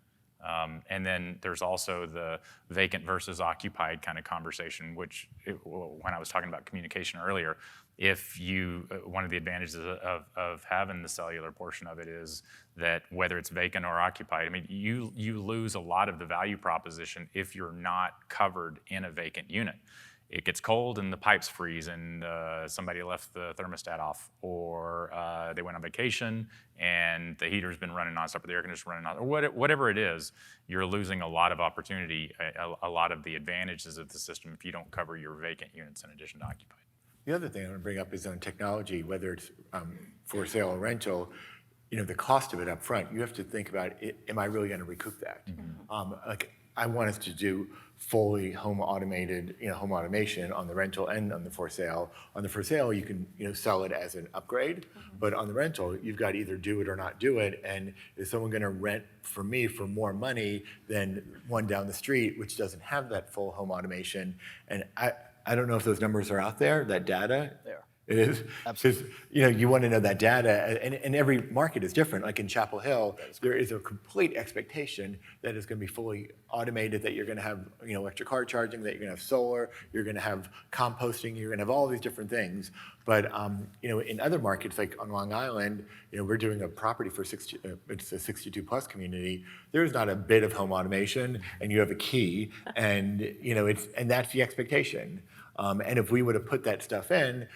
And then there's also the vacant versus occupied kind of conversation, which when I was talking about communication earlier, one of the advantages of having the cellular portion of it is that whether it's vacant or occupied, I mean, you lose a lot of the value proposition if you're not covered in a vacant unit. It gets cold and the pipes freeze and somebody left the thermostat off, or they went on vacation and the heater's been running nonstop, or the air conditioner's running nonstop, or whatever it is, you're losing a lot of opportunity, a lot of the advantages of the system if you don't cover your vacant units in addition to occupied. The other thing I want to bring up is on technology, whether it's for sale or rental, the cost of it up front, you have to think about, am I really going to recoup that? Mm-hmm. I want us to do fully home automated, home automation on the rental and on the for sale. On the for sale, you can, sell it as an upgrade, but on the rental, you've got to either do it or not do it. And is someone going to rent from me for more money than one down the street, which doesn't have that full home automation? And I don't know if those numbers are out there, that data. They are. It is, because you want to know that data, and every market is different. Like in Chapel Hill, there is a complete expectation that it's going to be fully automated, that you're going to have electric car charging, that you're going to have solar, you're going to have composting, you're going to have all these different things. But in other markets, like on Long Island, we're doing a property for it's a 62 plus community. There's not a bit of home automation, and you have a key, and and that's the expectation. And if we would have put that stuff in,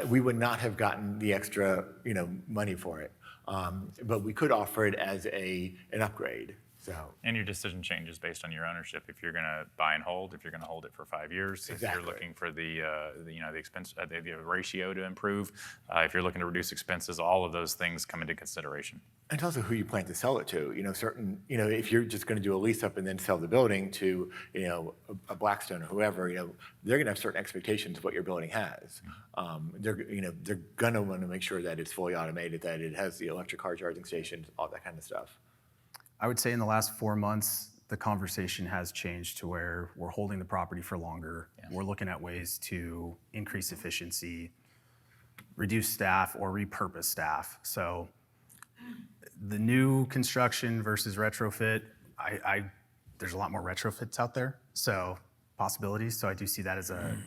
we would not have gotten the extra, money for it. But we could offer it as an upgrade. So. And your decision changes based on your ownership. If you're going to buy and hold, if you're going to hold it for 5 years, Exactly. If you're looking for the expense, the ratio to improve, if you're looking to reduce expenses, all of those things come into consideration. And it's also who you plan to sell it to. If you're just going to do a lease up and then sell the building to, a Blackstone or whoever, they're going to have certain expectations of what your building has. They're going to want to make sure that it's fully automated, that it has the electric car charging stations, all that kind of stuff. I would say in the last 4 months, the conversation has changed to where we're holding the property for longer. Yeah. We're looking at ways to increase efficiency, reduce staff, or repurpose staff. So the new construction versus retrofit, there's a lot more retrofits out there, so possibilities. So I do see that as a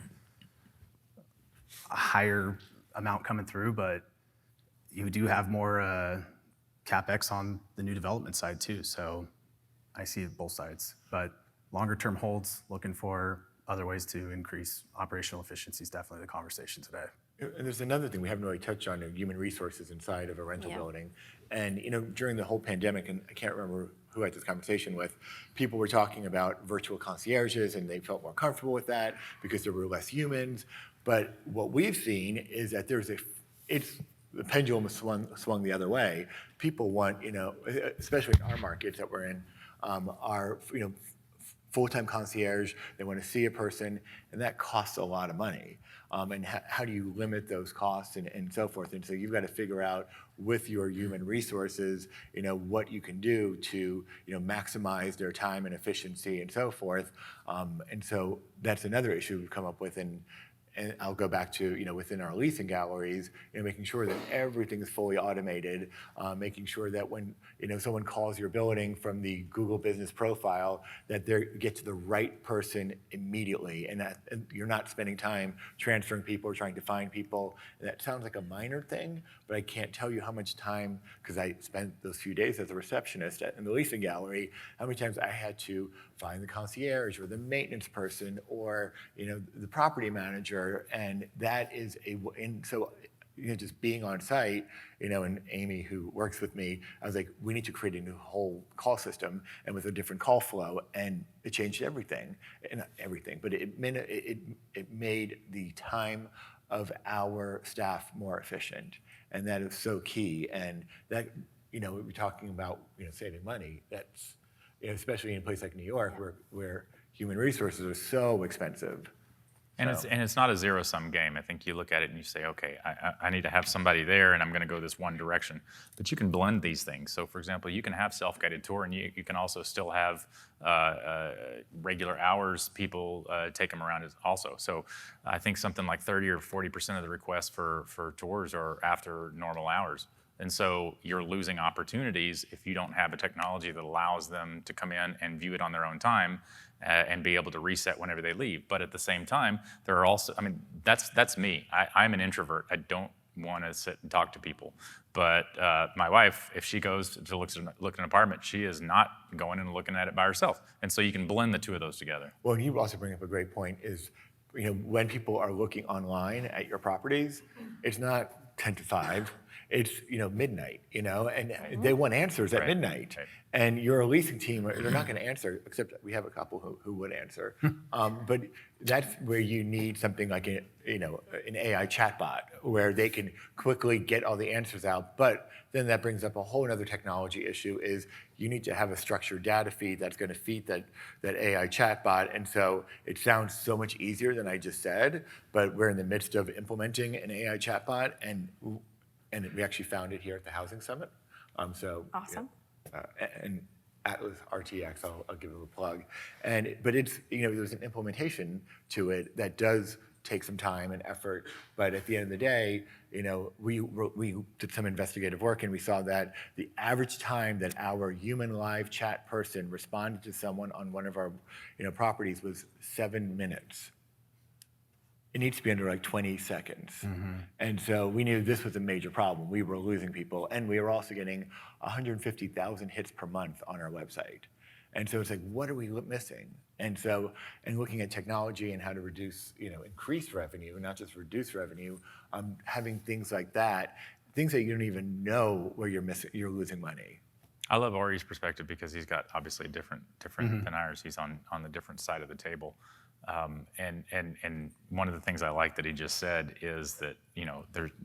higher amount coming through, but you do have more CapEx on the new development side too, so I see both sides. But longer term holds, looking for other ways to increase operational efficiency is definitely the conversation today. And there's another thing we haven't really touched on, human resources inside of a rental building. And during the whole pandemic, and I can't remember who I had this conversation with, people were talking about virtual concierges, and they felt more comfortable with that because there were less humans. But what we've seen is that the pendulum has swung the other way. People want, especially in our markets that we're in, are full-time concierge. They want to see a person, and that costs a lot of money. And how do you limit those costs and so forth? And so you've got to figure out with your human resources, what you can do to, maximize their time and efficiency and so forth. And so that's another issue we've come up with. And I'll go back to, within our leasing galleries, making sure that everything is fully automated, making sure that when, someone calls your building from the Google Business Profile, that they get to the right person immediately, and that you're not spending time transferring people or trying to find people. And that sounds like a minor thing, but I can't tell you how much time, because I spent those few days as a receptionist in the leasing gallery, how many times I had to find the concierge or the maintenance person or the property manager, and that is so just being on site, and Amy, who works with me, I was like, we need to create a new whole call system and with a different call flow, and it changed everything, not everything, but it made the time of our staff more efficient, and that is so key. And that we're talking about saving money. That's especially in a place like New York, where human resources are so expensive. And it's not a zero-sum game. I think you look at it and you say, okay, I need to have somebody there, and I'm going to go this one direction. But you can blend these things. So, for example, you can have self-guided tour, and you can also still have regular hours people take them around also. So I think something like 30 or 40% of the requests for tours are after normal hours. And so you're losing opportunities if you don't have a technology that allows them to come in and view it on their own time and be able to reset whenever they leave. But at the same time, there are also, that's me. I'm an introvert. I don't want to sit and talk to people. But my wife, if she goes to look at an apartment, she is not going and looking at it by herself. And so you can blend the two of those together. Well, and you also bring up a great point is, when people are looking online at your properties, it's not 10 to 5. it's midnight, and they want answers at midnight. Right. And you're a leasing team, they're not going to answer, except we have a couple who would answer. But that's where you need something like an AI chatbot where they can quickly get all the answers out. But then that brings up a whole other technology issue: is you need to have a structured data feed that's going to feed that AI chatbot. And so it sounds so much easier than I just said, but we're in the midst of implementing an AI chatbot, and we actually found it here at the Housing Summit. Awesome. And Atlas RTX, I'll give it a plug. But it's there's an implementation to it that does take some time and effort. But at the end of the day, we did some investigative work, and we saw that the average time that our human live chat person responded to someone on one of our properties was 7 minutes. It needs to be under like 20 seconds. And so we knew this was a major problem. We were losing people, and we were also getting 150,000 hits per month on our website. And so it's like, what are we missing? And so, looking at technology and how to reduce, increase revenue, not just reduce revenue, having things like that, things that you don't even know where you're losing money. I love Ari's perspective because he's got obviously different than ours. He's on the different side of the table. And one of the things I like that he just said is that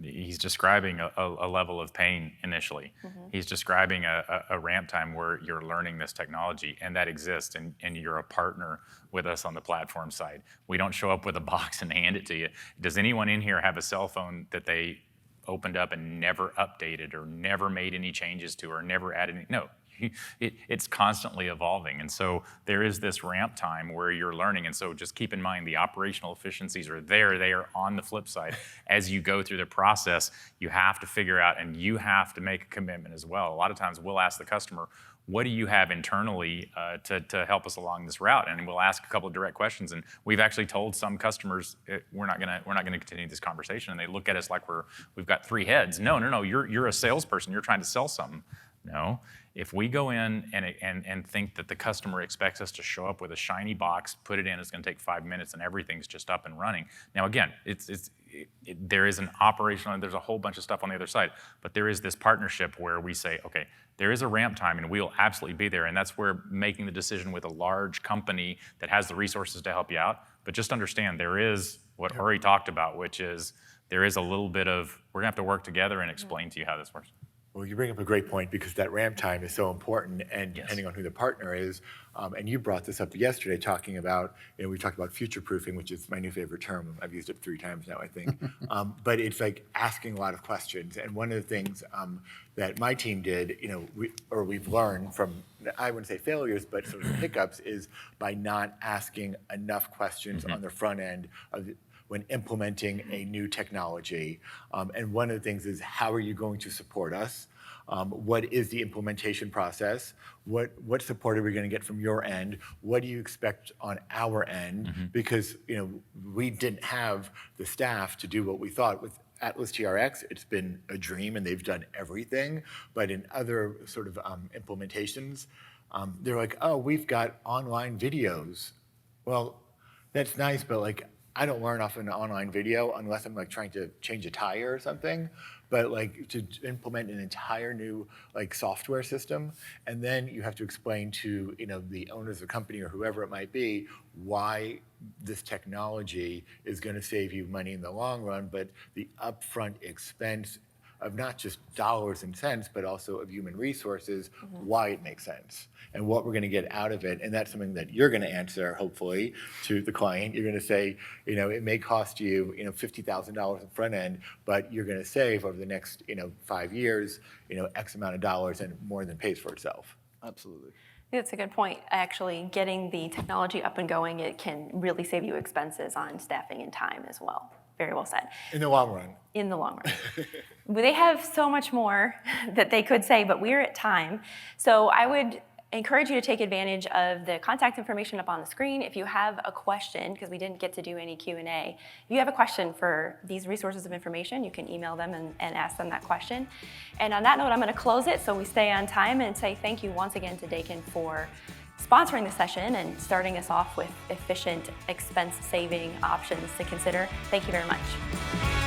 he's describing a level of pain initially. He's describing a ramp time where you're learning this technology, and that exists, and you're a partner with us on the platform side. We don't show up with a box and hand it to you. Does anyone in here have a cell phone that they opened up and never updated or never made any changes to or never added any? No. It's constantly evolving. And so there is this ramp time where you're learning. And so just keep in mind the operational efficiencies are there. They are on the flip side. As you go through the process, you have to figure out, and you have to make a commitment as well. A lot of times we'll ask the customer, what do you have internally to help us along this route? And we'll ask a couple of direct questions. And we've actually told some customers, we're not gonna continue this conversation. And they look at us like we've got three heads. No, you're a salesperson. You're trying to sell something. No. If we go in and think that the customer expects us to show up with a shiny box, put it in, it's going to take 5 minutes, and everything's just up and running. Now, again, there is an operational, and there's a whole bunch of stuff on the other side, but there is this partnership where we say, okay, there is a ramp time, and we'll absolutely be there, and that's where making the decision with a large company that has the resources to help you out. But just understand, there is what Ari talked about, which is there is a little bit of, we're going to have to work together and explain to you how this works. Well, you bring up a great point because that ramp time is so important, and depending on who the partner is, and you brought this up yesterday talking about, we talked about future-proofing, which is my new favorite term. I've used it 3 times now, I think. But it's like asking a lot of questions. And one of the things that my team did, we've learned from, I wouldn't say failures, but sort of hiccups, is by not asking enough questions on the front end of when implementing a new technology. And one of the things is, how are you going to support us? What is the implementation process? What support are we going to get from your end? What do you expect on our end? Because we didn't have the staff to do what we thought. With Atlas TRX, it's been a dream, and they've done everything. But in other sort of implementations, they're like, oh, we've got online videos. Well, that's nice, but I don't learn off an online video unless I'm trying to change a tire or something. But to implement an entire new software system, and then you have to explain to the owners of the company or whoever it might be why this technology is going to save you money in the long run, but the upfront expense of not just dollars and cents, but also of human resources, why it makes sense and what we're going to get out of it. And that's something that you're going to answer, hopefully, to the client. You're going to say, it may cost you, $50,000 in front end, but you're going to save over the next, 5 years, X amount of dollars, and more than pays for itself. Absolutely. That's a good point. Actually, getting the technology up and going, it can really save you expenses on staffing and time as well. Very well said. In the long run. In the long run. They have so much more that they could say, but we're at time. So I would encourage you to take advantage of the contact information up on the screen. If you have a question, because we didn't get to do any Q&A, if you have a question for these resources of information, you can email them and ask them that question. And on that note, I'm going to close it so we stay on time and say thank you once again to Dakin for sponsoring the session and starting us off with efficient expense-saving options to consider. Thank you very much.